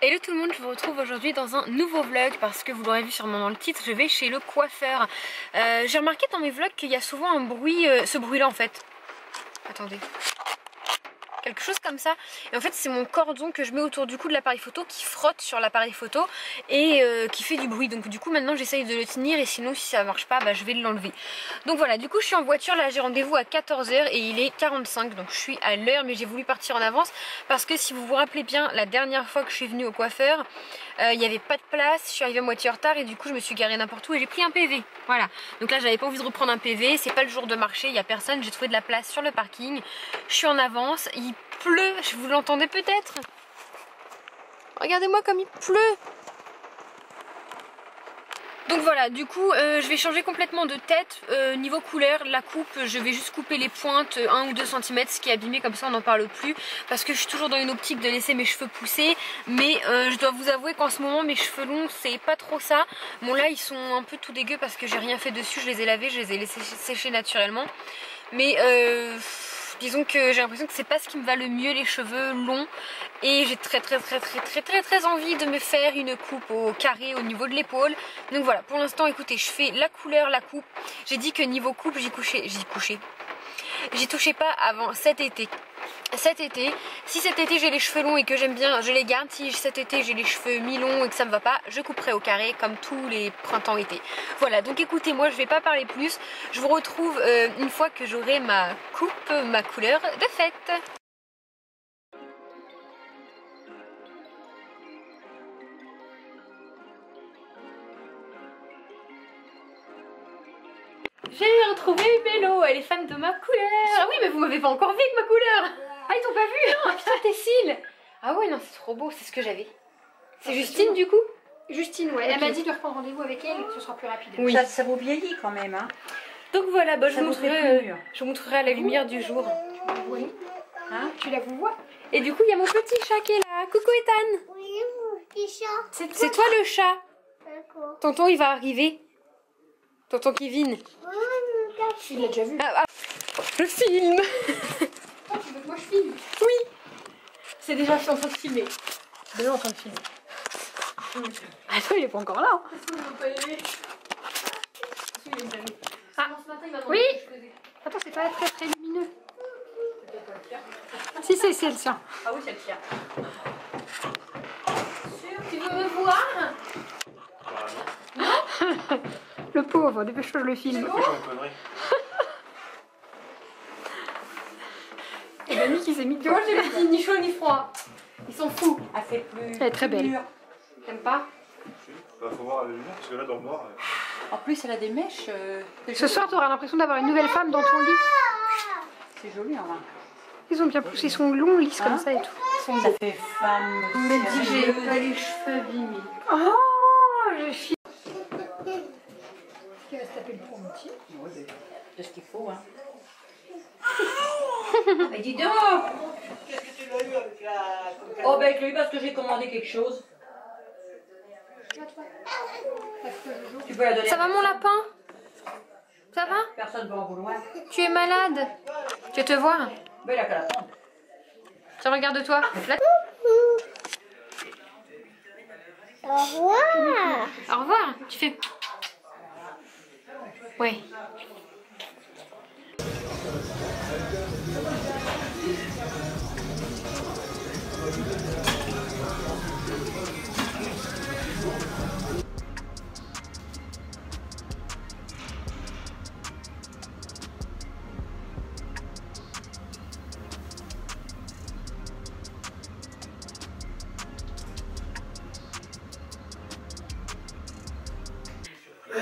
Hello tout le monde, je vous retrouve aujourd'hui dans un nouveau vlog parce que vous l'aurez vu sûrement dans le titre, je vais chez le coiffeur. J'ai remarqué dans mes vlogs qu'il y a souvent un bruit, ce bruit là en fait. Attendez. Quelque chose comme ça, et en fait c'est mon cordon que je mets autour du cou de l'appareil photo qui frotte sur l'appareil photo et qui fait du bruit. Donc du coup maintenant j'essaye de le tenir et sinon si ça marche pas bah, je vais l'enlever. Donc voilà, du coup je suis en voiture, là j'ai rendez-vous à 14 h et il est 45, donc je suis à l'heure, mais j'ai voulu partir en avance parce que si vous vous rappelez bien, la dernière fois que je suis venue au coiffeur il n'y avait pas de place, je suis arrivée à moitié en retard et du coup je me suis garée n'importe où et j'ai pris un PV. Voilà, donc là j'avais pas envie de reprendre un PV, c'est pas le jour de marché, il n'y a personne, j'ai trouvé de la place sur le parking, je suis en avance, il pleut, vous l'entendez peut-être. Regardez-moi comme il pleut. Donc voilà, du coup je vais changer complètement de tête. Niveau couleur, la coupe, je vais juste couper les pointes 1 ou 2 cm, ce qui est abîmé, comme ça on n'en parle plus. Parce que je suis toujours dans une optique de laisser mes cheveux pousser. Mais je dois vous avouer qu'en ce moment mes cheveux longs c'est pas trop ça. Bon là ils sont un peu tout dégueux parce que j'ai rien fait dessus, je les ai lavés, je les ai laissés sécher naturellement. Mais disons que j'ai l'impression que c'est pas ce qui me va le mieux, les cheveux longs, et j'ai très envie de me faire une coupe au carré au niveau de l'épaule. Donc voilà, pour l'instant écoutez, je fais la couleur, la coupe. J'ai dit que niveau coupe j'y touchais pas avant cet été. Si cet été j'ai les cheveux longs et que j'aime bien, je les garde. Si cet été j'ai les cheveux mi-longs et que ça me va pas, je couperai au carré comme tous les printemps-été. Voilà, donc écoutez, moi je vais pas parler plus. Je vous retrouve une fois que j'aurai ma coupe, ma couleur de fête. J'ai retrouvé Mélo, elle est fan de ma couleur. Ah oui, mais vous m'avez pas encore vu avec ma couleur. Ah, ils t'ont pas vu? Oh putain, tes cils. Ah ouais, non, c'est trop beau, c'est ce que j'avais. C'est Justine du coup? Justine, ouais. Okay. Elle m'a dit de reprendre rendez-vous avec elle et que ce sera plus rapide. Oui. Ça vous vieillit quand même, hein. Donc voilà, bah, je vous montrerai à la lumière du jour. Oui. Hein? Tu la vois? Et du coup, il y a mon petit chat qui est là. Coucou Ethan. Oui, mon petit chat. C'est toi le chat. D'accord. Tonton, il va arriver. Tonton Kevin. Tu l'as déjà vu? Je filme. Oh, tu veux que moi je filme? Oui. C'est déjà en train de filmer. Déjà en train de filmer. Attends, il est pas encore là. Ah, oui. Attends, c'est pas très lumineux. Si, c'est le sien. Ah oui, c'est le tien. Tu veux me voir? Non. Le pauvre, dépêche-toi, je le filme. Et Dani qui s'est mis de. Moi, j'ai pas dit ni chaud ni froid. Ils sont fous. Elle fait plus. Elle est très belle. T'aimes pas? Bah, faut voir la lumière parce que là dans le noir. En plus, elle a des mèches. Ce soir, tu auras l'impression d'avoir une nouvelle femme dans ton lit. C'est joli, en vrai. Ils ont bien poussé, ils sont longs, lisses comme ça et tout. Ça fait femme. On m'a dit que j'ai pas les cheveux abîmés. Oh, je suis. Qui va se taper le pont entier. De ce qu'il faut, hein. Mais dis donc! Qu'est-ce que tu l'as eu avec la... Oh, ben, je l'ai eu parce que j'ai commandé quelque chose. Tu peux la donner. Ça va mon lapin? Ça va? Personne ne va en vouloir. Tu es malade? Tu veux te voir? Ben, il a qu'à la prendre. Tiens, regarde-toi. Là... Au revoir. Au revoir. Tu fais... Ouais.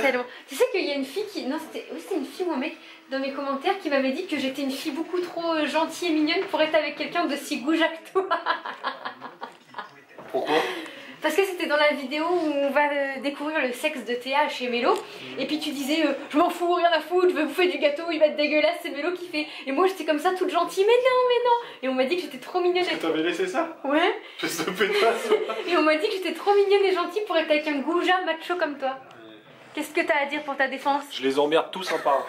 Tellement. Tu sais qu'il y a une fille qui... Non, c'était une fille ou un mec dans mes commentaires qui m'avait dit que j'étais une fille beaucoup trop gentille et mignonne pour être avec quelqu'un de si goujac que toi. Pourquoi? Parce que c'était dans la vidéo où on va découvrir le sexe de Théa chez Mélo. Et puis tu disais je m'en fous, rien à foutre, je veux bouffer du gâteau, il va être dégueulasse, c'est Mélo qui fait. Et moi j'étais comme ça toute gentille, mais non. Et on m'a dit que j'étais trop mignonne. Tu t'avais laissé ça? Ouais. Je te pétasse. Et on m'a dit que j'étais trop mignonne et gentille pour être avec un goujat macho comme toi. Qu'est-ce que t'as à dire pour ta défense? Je les emmerde tous en parlant.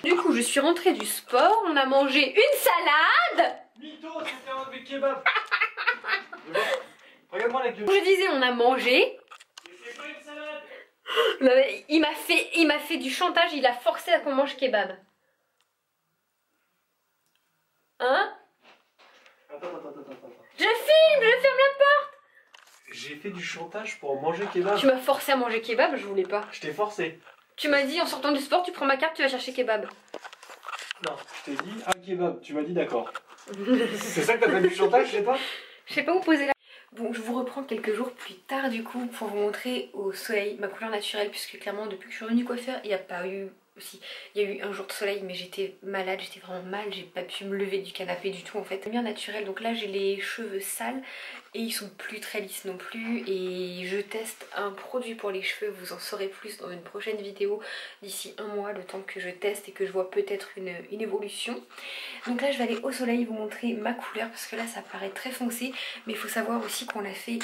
Du coup, je suis rentrée du sport, on a mangé une salade. Mytho, c'était un de mes kebabs. moi avec le... Je disais, on a mangé. Il m'a fait du chantage, il a forcé à qu'on mange kebab. Hein? Attends. Je filme, je ferme la porte. J'ai fait du chantage pour manger kebab. Tu m'as forcé à manger kebab, je voulais pas. Je t'ai forcé. Tu m'as dit en sortant du sport, tu prends ma carte, tu vas chercher kebab. Non, je t'ai dit un kebab. Tu m'as dit d'accord. C'est ça que t'as fait du chantage chez toi? Je sais pas où poser la... Bon, je vous reprends quelques jours plus tard du coup pour vous montrer au soleil ma couleur naturelle, puisque clairement depuis que je suis revenue coiffeur, il n'y a pas eu... Aussi, il y a eu un jour de soleil mais j'étais malade, j'étais vraiment mal, j'ai pas pu me lever du canapé du tout en fait. Bien naturel, donc là j'ai les cheveux sales et ils sont plus très lisses non plus, et je teste un produit pour les cheveux, vous en saurez plus dans une prochaine vidéo d'ici un mois, le temps que je teste et que je vois peut-être une évolution. Donc là je vais aller au soleil vous montrer ma couleur parce que là ça paraît très foncé, mais il faut savoir aussi qu'on l'a fait...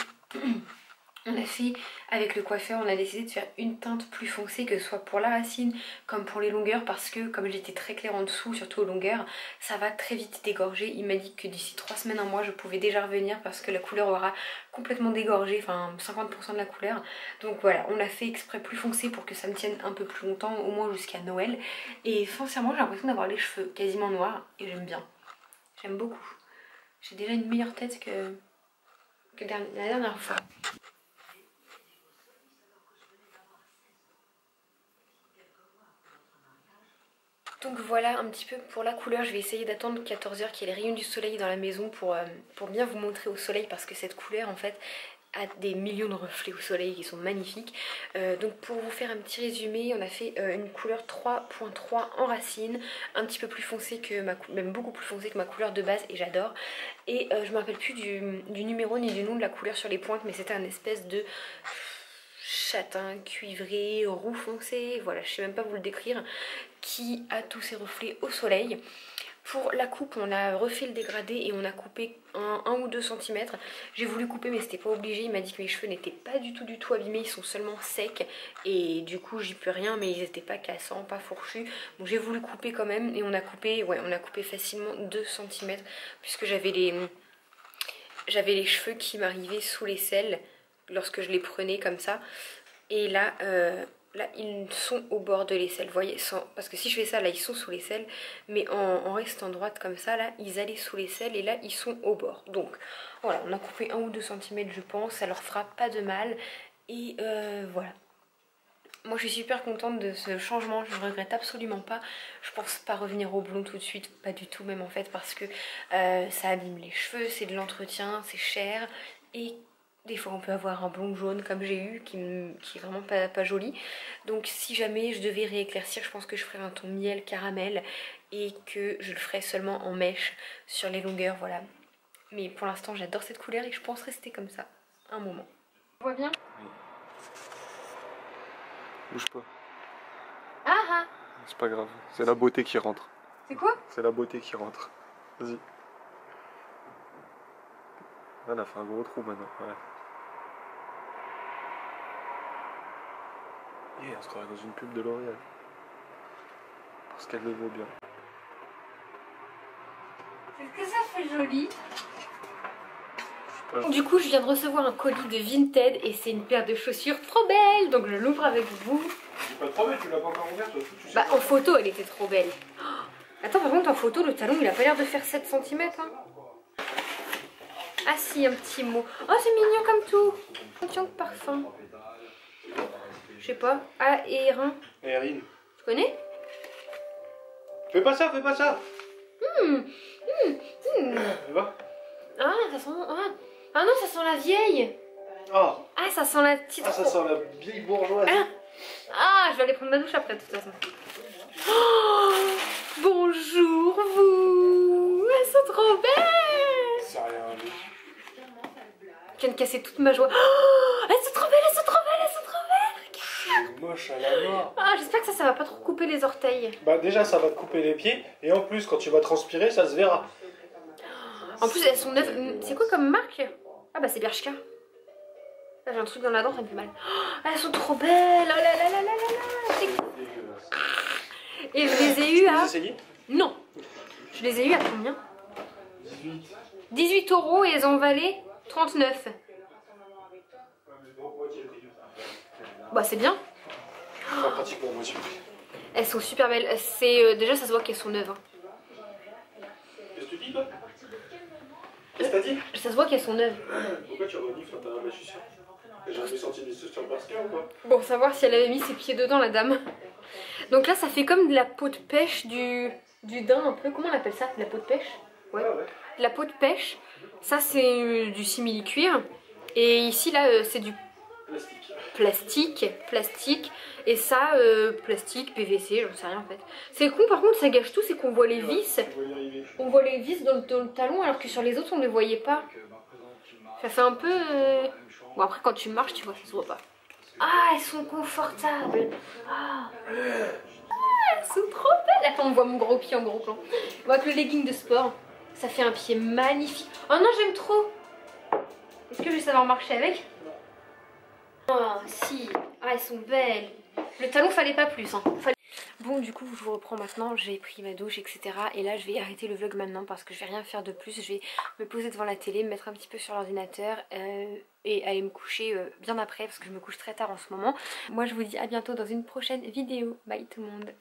On a fait avec le coiffeur, on a décidé de faire une teinte plus foncée, que ce soit pour la racine comme pour les longueurs, parce que comme j'étais très claire en dessous, surtout aux longueurs, ça va très vite dégorger. Il m'a dit que d'ici 3 semaines, un mois, je pouvais déjà revenir parce que la couleur aura complètement dégorgé, enfin 50% de la couleur. Donc voilà, on l'a fait exprès plus foncé pour que ça me tienne un peu plus longtemps, au moins jusqu'à Noël. Et sincèrement, j'ai l'impression d'avoir les cheveux quasiment noirs et j'aime bien. J'aime beaucoup. J'ai déjà une meilleure tête que la dernière fois. Donc voilà un petit peu pour la couleur, je vais essayer d'attendre 14h qu'il y ait les rayons du soleil dans la maison pour bien vous montrer au soleil, parce que cette couleur en fait a des millions de reflets au soleil qui sont magnifiques. Donc pour vous faire un petit résumé, on a fait une couleur 3.3 en racine, un petit peu plus foncée que même beaucoup plus foncée que ma couleur de base, et j'adore. Et je me rappelle plus du numéro ni du nom de la couleur sur les pointes, mais c'était un espèce de châtain cuivré, roux foncé, voilà, je sais même pas vous le décrire, qui a tous ses reflets au soleil. Pour la coupe, on a refait le dégradé et on a coupé 1 ou 2 cm. J'ai voulu couper mais c'était pas obligé, il m'a dit que mes cheveux n'étaient pas du tout abîmés, ils sont seulement secs et du coup j'y peux rien, mais ils n'étaient pas cassants, pas fourchus. Donc j'ai voulu couper quand même et on a coupé facilement 2 cm puisque j'avais les cheveux qui m'arrivaient sous l'aisselle lorsque je les prenais comme ça. Et là, là ils sont au bord de l'aisselle, vous voyez, parce que si je fais ça, là ils sont sous l'aisselle, mais en restant droite comme ça, là ils allaient sous l'aisselle et là ils sont au bord. Donc voilà, on a coupé 1 ou 2 cm je pense, ça leur fera pas de mal. Et voilà. Moi je suis super contente de ce changement, je ne regrette absolument pas. Je pense pas revenir au blond tout de suite, pas du tout même en fait, parce que ça abîme les cheveux, c'est de l'entretien, c'est cher, et des fois on peut avoir un blond jaune comme j'ai eu qui est vraiment pas joli. Donc si jamais je devais rééclaircir, je pense que je ferais un ton miel caramel et que je le ferais seulement en mèche sur les longueurs, voilà. Mais pour l'instant j'adore cette couleur et je pense rester comme ça un moment. On voit bien? Oui. Bouge pas. Ah ah! C'est pas grave, c'est la beauté qui rentre. C'est quoi? C'est la beauté qui rentre. Vas-y. Elle a fait un gros trou maintenant. Ouais. Yeah, on se croirait dans une pub de L'Oréal. Parce qu'elle le vaut bien. Est-ce que ça fait joli? Du coup je viens de recevoir un colis de Vinted et c'est une paire de chaussures trop belle, donc je l'ouvre avec vous. C'est pas trop belle, tu l'as pas encore ouverte, tu sais. Bah en photo elle était trop belle. Oh, attends, par contre en photo le talon il a pas l'air de faire 7 cm hein. Ah si, un petit mot. Oh c'est mignon comme tout. Attention de parfum. Je sais pas. Ah, Erin. Erin. Tu connais? Fais pas ça, fais pas ça. Va. Ah, ça sent... Ah non, ça sent la vieille. Ah. Ah, ça sent la petite... Ah, ça sent la vieille bourgeoise. Ah, je vais aller prendre ma douche après de toute façon. Oh, bonjour vous. Elles sont trop belles. C'est rien. Je viens de casser toute ma joie. Oh, elles sont trop belles, elles sont trop belles, elles sont trop belles. C'est moche à la mort. Ah, j'espère que ça va pas trop couper les orteils. Bah déjà ça va te couper les pieds et en plus quand tu vas transpirer ça se verra. En plus elles sont neuves. C'est quoi comme marque? Ah bah c'est Bershka. Là j'ai un truc dans la dent, ça me fait mal. Oh, elles sont trop belles. Oh là là là là là là. Et je les ai eues à... Non. Je les ai eues à combien? 18 € et elles en valaient 39. Bah c'est bien. Enfin, pratiquement moitié. Elles sont super belles. Déjà ça se voit qu'elles sont neuves. Hein. Qu'est-ce que tu dis toi? Qu'est-ce que t'as dit? Ça se voit qu'elles sont neuves. Pourquoi tu renifles quand t'as un je suis sûr. J'ai jamais senti des choses sur le basket ou quoi? Bon, savoir si elle avait mis ses pieds dedans la dame. Donc là ça fait comme de la peau de pêche du daim un peu. Comment on appelle ça? De la peau de pêche? Ouais. De la peau de pêche. Ça c'est du simili-cuir. Et ici là c'est du plastique. Et ça plastique, PVC, j'en sais rien en fait. C'est con par contre ça gâche tout, c'est qu'on voit les vis. On voit les vis dans le talon alors que sur les autres on ne les voyait pas. Ça fait un peu... Bon après quand tu marches tu vois, ça se voit pas. Ah elles sont confortables. Ah, elles sont trop belles. Attends on voit mon gros pied en gros plan. On voit que le legging de sport, ça fait un pied magnifique. Oh non j'aime trop. Est-ce que je vais savoir marcher avec? Oh si, ah elles sont belles. Le talon fallait pas plus hein. Bon du coup je vous reprends maintenant, j'ai pris ma douche etc. Et là je vais arrêter le vlog maintenant parce que je vais rien faire de plus. Je vais me poser devant la télé, me mettre un petit peu sur l'ordinateur et aller me coucher bien après parce que je me couche très tard en ce moment. Moi je vous dis à bientôt dans une prochaine vidéo. Bye tout le monde.